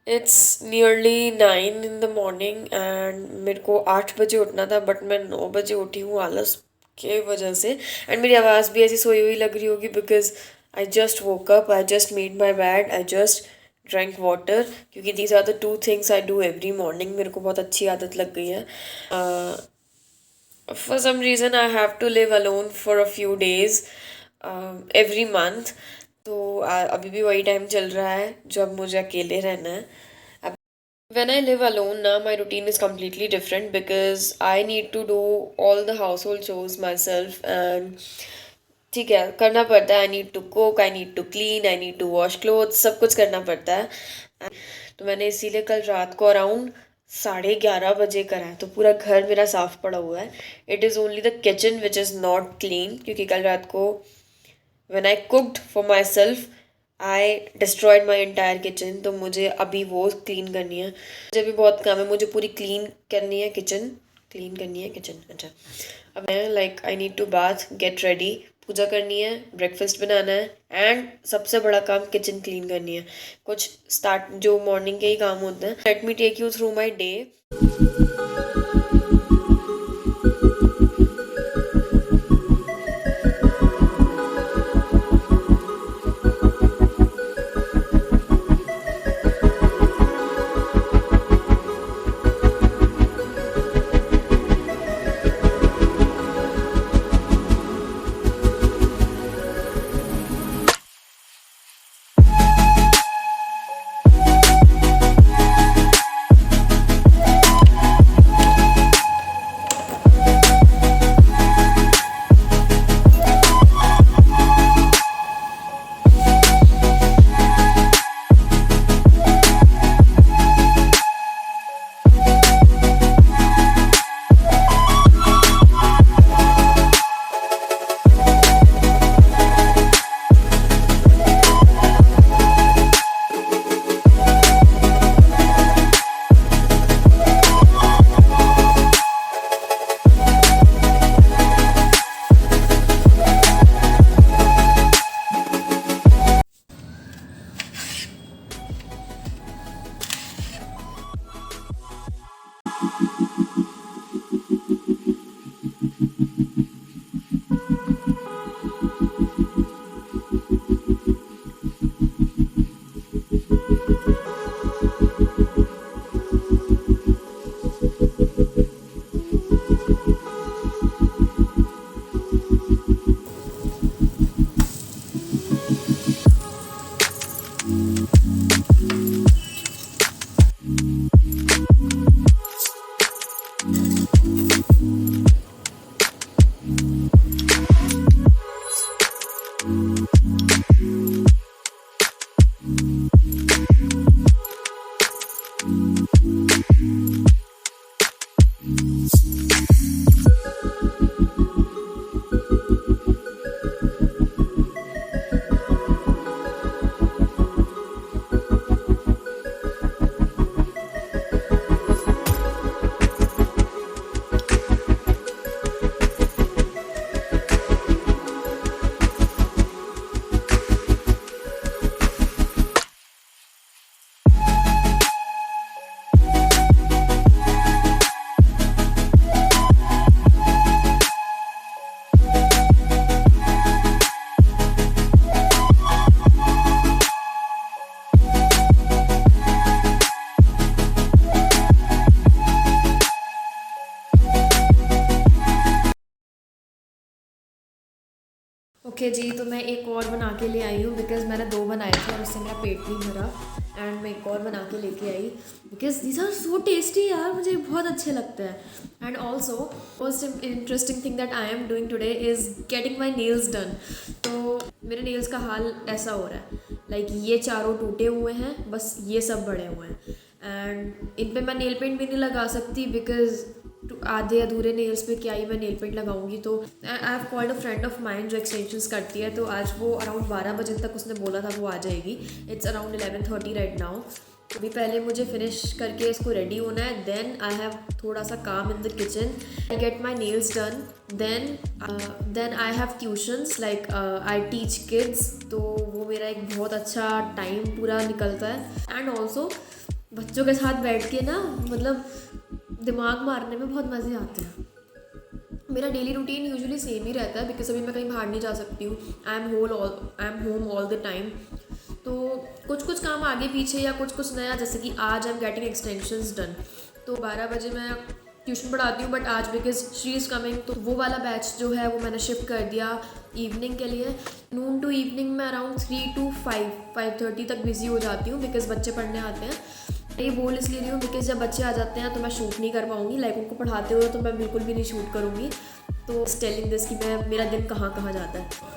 It's nearly 9 in the morning and मेरे को 8 बजे उठना था, बट मैं 9 बजे उठी हूँ आलस के वजह से। एंड मेरी आवाज़ भी ऐसी सोई हुई लग रही होगी because I just woke up, I just made my bed, I just drank water, क्योंकि these are the 2 things I do every morning. मेरे को बहुत अच्छी आदत लग गई है। For some reason I have to live alone for a few days every month। तो अभी भी वही टाइम चल रहा है जब मुझे अकेले रहना है। When I live alone now, my routine is completely different because I need to do all the household chores myself and ठीक है करना पड़ता है। I need to cook, I need to clean, I need to wash clothes, सब कुछ करना पड़ता है। तो मैंने इसीलिए कल रात को अराउंड 11:30 बजे करा है, तो पूरा घर मेरा साफ पड़ा हुआ है। It is only the kitchen which is not clean, क्योंकि कल रात को when I cooked for my self I destroyed my entire kitchen. तो मुझे अभी वो क्लीन करनी है। मुझे भी बहुत काम है, मुझे पूरी क्लीन करनी है किचन, क्लीन करनी है किचन। अच्छा, अब मैं like I need to bath, get ready, पूजा करनी है, ब्रेकफास्ट बनाना है एंड सबसे बड़ा काम किचन क्लीन करनी है। कुछ स्टार्ट जो मॉर्निंग के ही काम होते हैं। Let me take you through my day. Okay जी, तो मैं एक और बना के ले आई हूँ बिकॉज़ मैंने 2 बनाए थे और उससे मेरा पेट नहीं भरा। एंड मैं एक और बना के लेके आई because these are so tasty यार, मुझे बहुत अच्छे लगते हैं। And also most interesting thing that I am doing today is getting my nails done. तो मेरे नेल्स का हाल ऐसा हो रहा है, लाइक ये चारों टूटे हुए हैं, बस ये सब बड़े हुए हैं। एंड इन पर मैं नेल पेंट भी नहीं लगा सकती बिकॉज आधे अधूरे नेल्स पे क्या ही मैं नेल पेंट लगाऊंगी। तो I have called a friend of mind जो एक्सटेंशंस करती है, तो आज वो अराउंड 12 बजे तक उसने बोला था वो आ जाएगी। It's around 11:30 right now. अभी पहले मुझे फिनिश करके इसको रेडी होना है, देन आई हैव थोड़ा सा काम in the kitchen, I get my nails done, then I have tuitions like I teach kids. तो वो मेरा एक बहुत अच्छा टाइम पूरा निकलता है। एंड ऑल्सो बच्चों के साथ बैठ के ना, मतलब दिमाग मारने में बहुत मज़े आते हैं। मेरा डेली रूटीन यूजुअली सेम ही रहता है, बिकॉज अभी मैं कहीं बाहर नहीं जा सकती हूँ। I am home all the time. तो कुछ कुछ काम आगे पीछे या कुछ कुछ नया, जैसे कि आज I am getting extensions done. तो 12 बजे मैं ट्यूशन पढ़ाती हूँ, बट आज बिकॉज शी इज़ कमिंग, तो वो वाला बैच जो है वो मैंने शिफ्ट कर दिया इवनिंग के लिए। नून टू इवनिंग में अराउंड 3 to 5:30 तक बिजी हो जाती हूँ, बिकॉज बच्चे पढ़ने आते हैं। ये बोल इसलिए रही हूँ बिकॉज जब बच्चे आ जाते हैं तो मैं शूट नहीं कर पाऊँगी, लाइक उनको पढ़ाते हुए तो मैं बिल्कुल भी नहीं शूट करूँगी। तो टेलिंग दिस कि मैं मेरा दिन कहाँ कहाँ जाता है।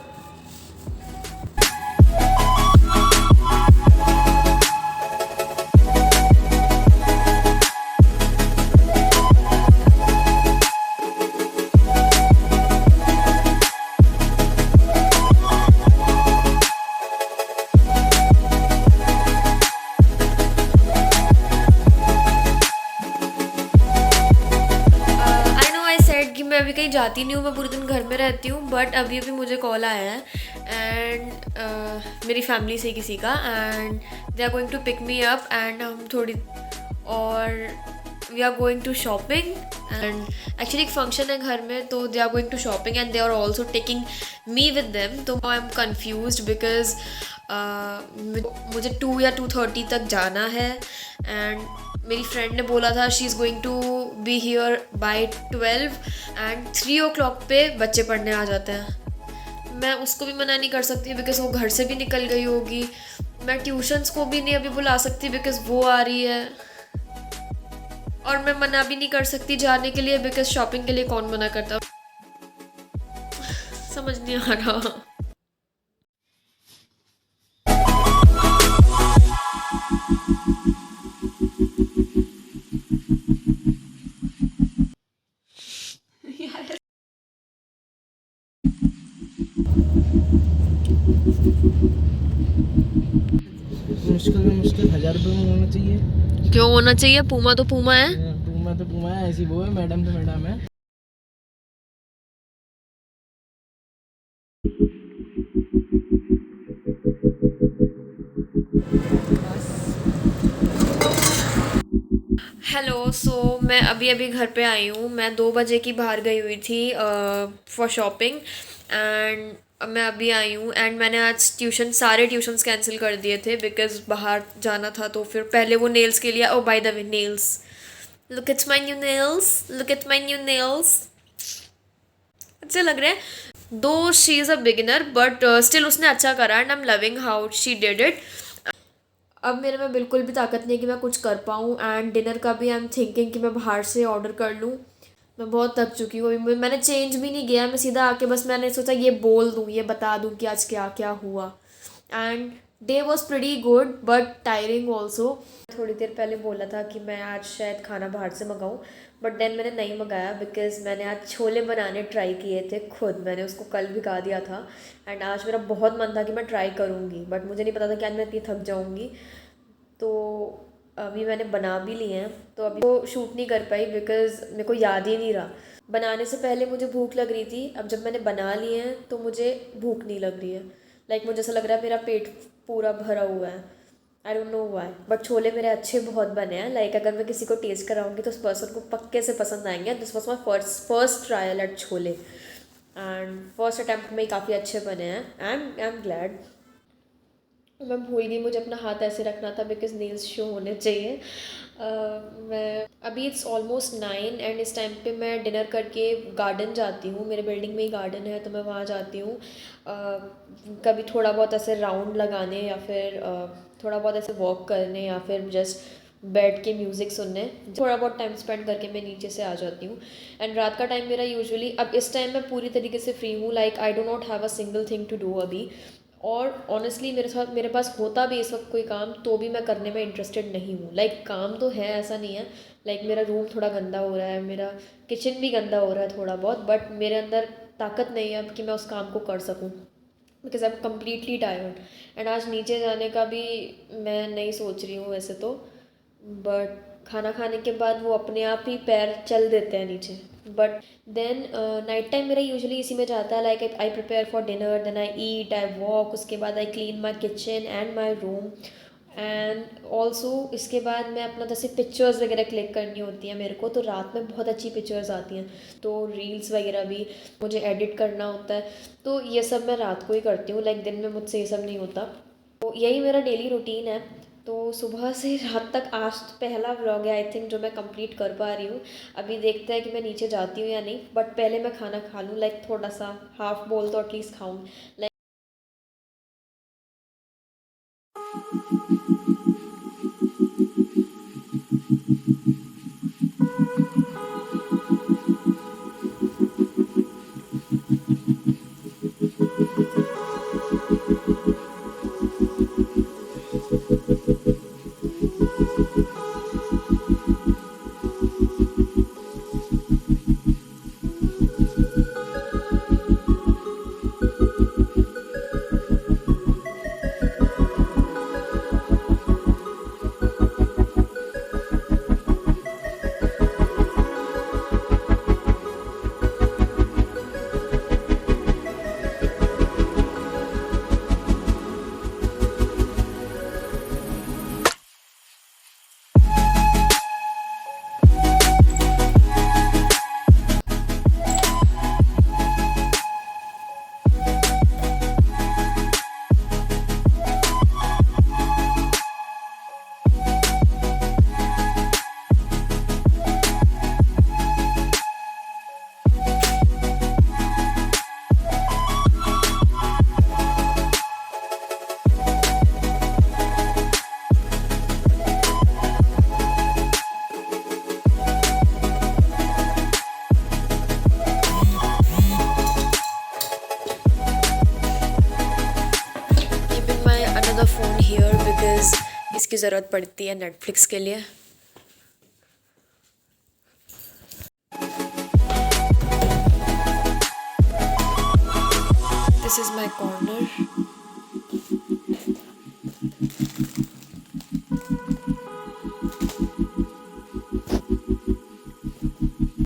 मैं अभी कहीं जाती नहीं हूँ, मैं पूरे दिन घर में रहती हूँ, बट अभी अभी मुझे कॉल आया है एंड मेरी फैमिली से किसी का, and they are going to pick me up and हम थोड़ी और we are going to shopping. And actually एक फंक्शन है घर में, तो they are going to shopping and they are also taking me with them. तो आई एम कन्फ्यूज बिकॉज मुझे 2 या 2:30 तक जाना है, एंड मेरी फ्रेंड ने बोला था she is going to be here by 12 and 3 o'clock पे बच्चे पढ़ने आ जाते हैं। मैं उसको भी मना नहीं कर सकती बिकॉज वो घर से भी निकल गई होगी। मैं ट्यूशन्स को भी नहीं अभी बुला सकती बिकॉज वो आ रही है, और मैं मना भी नहीं कर सकती जाने के लिए बिकॉज शॉपिंग के लिए कौन मना करता। समझ नहीं आ रहा। मुश्किल में मुश्किल 1000 रुपये में होना चाहिए। क्यों होना चाहिए? पूमा तो पूमा है। पूमा तो पूमा है, ऐसी वो है, मैडम तो मैडम है। हेलो, सो मैं अभी अभी घर पे आई हूँ। मैं 2 बजे की बाहर गई हुई थी फॉर शॉपिंग, एंड मैं अभी आई हूँ। एंड मैंने आज सारे ट्यूशन्स कैंसिल कर दिए थे बिकॉज बाहर जाना था। तो फिर पहले वो नेल्स के लिए, oh by the way nails, look at my new nails, look at my new nails, अच्छे लग रहे हैं। Though she is a beginner but still उसने अच्छा करा and I am loving how she did it. अब मेरे में बिल्कुल भी ताकत नहीं है कि मैं कुछ कर पाऊँ, एंड डिनर का भी आई एम थिंकिंग कि मैं बाहर से ऑर्डर कर लूँ। मैं बहुत थक चुकी हूँ। अभी मैंने चेंज भी नहीं किया, मैं सीधा आके बस मैंने सोचा ये बोल दूँ, ये बता दूँ कि आज क्या क्या हुआ। And day was pretty good but tiring also. थोड़ी देर पहले बोला था कि मैं आज शायद खाना बाहर से मंगाऊँ, बट देन मैंने नहीं मंगाया बिकॉज मैंने आज छोले बनाने ट्राई किए थे खुद। मैंने उसको कल भिगा दिया था एंड आज मेरा बहुत मन था कि मैं ट्राई करूँगी, बट मुझे नहीं पता था कि आज मैं इतनी थक जाऊँगी। तो अभी मैंने बना भी लिए हैं, तो अभी तो शूट नहीं कर पाई बिकॉज़ मेरे को याद ही नहीं रहा। बनाने से पहले मुझे भूख लग रही थी, अब जब मैंने बना लिए हैं तो मुझे भूख नहीं लग रही है। लाइक मुझे ऐसा लग रहा है मेरा पेट पूरा भरा हुआ है। I don't know why, but chole मेरे अच्छे बहुत बने हैं। लाइक अगर मैं किसी को टेस्ट कराऊंगी तो उस पर्सन को पक्के से पसंद आएंगे। This was my first trial at chole and first attempt में काफ़ी अच्छे बने हैं। I am glad. मैं भूल गई मुझे अपना हाथ ऐसे रखना था बिकॉज नेल्स शो होने चाहिए। मैं अभी इट्स ऑलमोस्ट 9 एंड इस टाइम पे मैं डिनर करके गार्डन जाती हूँ। मेरे बिल्डिंग में ही गार्डन है तो मैं वहाँ जाती हूँ कभी थोड़ा बहुत ऐसे राउंड लगाने, या फिर थोड़ा बहुत ऐसे वॉक करने, या फिर जस्ट बैठ के म्यूज़िक सुनने। थोड़ा बहुत टाइम स्पेंड करके मैं नीचे से आ जाती हूँ। एंड रात का टाइम मेरा यूजुअली, अब इस टाइम मैं पूरी तरीके से फ्री हूँ। Like I do not have a single thing to do अभी। और ऑनेस्टली मेरे पास होता भी इस वक्त कोई काम तो भी मैं करने में इंटरेस्टेड नहीं हूँ। लाइक काम तो है, ऐसा नहीं है, लाइक मेरा रूम थोड़ा गंदा हो रहा है, मेरा किचन भी गंदा हो रहा है थोड़ा बहुत, बट मेरे अंदर ताकत नहीं है अब कि मैं उस काम को कर सकूँ, because I am completely tired. And आज नीचे जाने का भी मैं नहीं सोच रही हूँ वैसे तो, बट खाना खाने के बाद वो अपने आप ही पैर चल देते हैं नीचे। बट देन नाइट टाइम मेरा यूजुअली इसी में जाता है, like I prepare for dinner, then I eat, I walk, उसके बाद I clean my kitchen and my room. And also इसके बाद मैं अपना जैसे पिक्चर्स वगैरह क्लिक करनी होती हैं मेरे को, तो रात में बहुत अच्छी पिक्चर्स आती हैं, तो रील्स वगैरह भी मुझे एडिट करना होता है, तो ये सब मैं रात को ही करती हूँ, लाइक दिन में मुझसे ये सब नहीं होता। तो यही मेरा डेली रूटीन है। तो सुबह से रात तक आज पहला व्लॉग है आई थिंक जो मैं कंप्लीट कर पा रही हूँ। अभी देखते हैं कि मैं नीचे जाती हूँ या नहीं, बट पहले मैं खाना खा लूँ, लाइक थोड़ा सा हाफ बोल तो एटलीस्ट खाऊँ। Like keeping my another phone here because इसकी ज़रूरत पड़ती है नेटफ्लिक्स के लिए। This is my corner.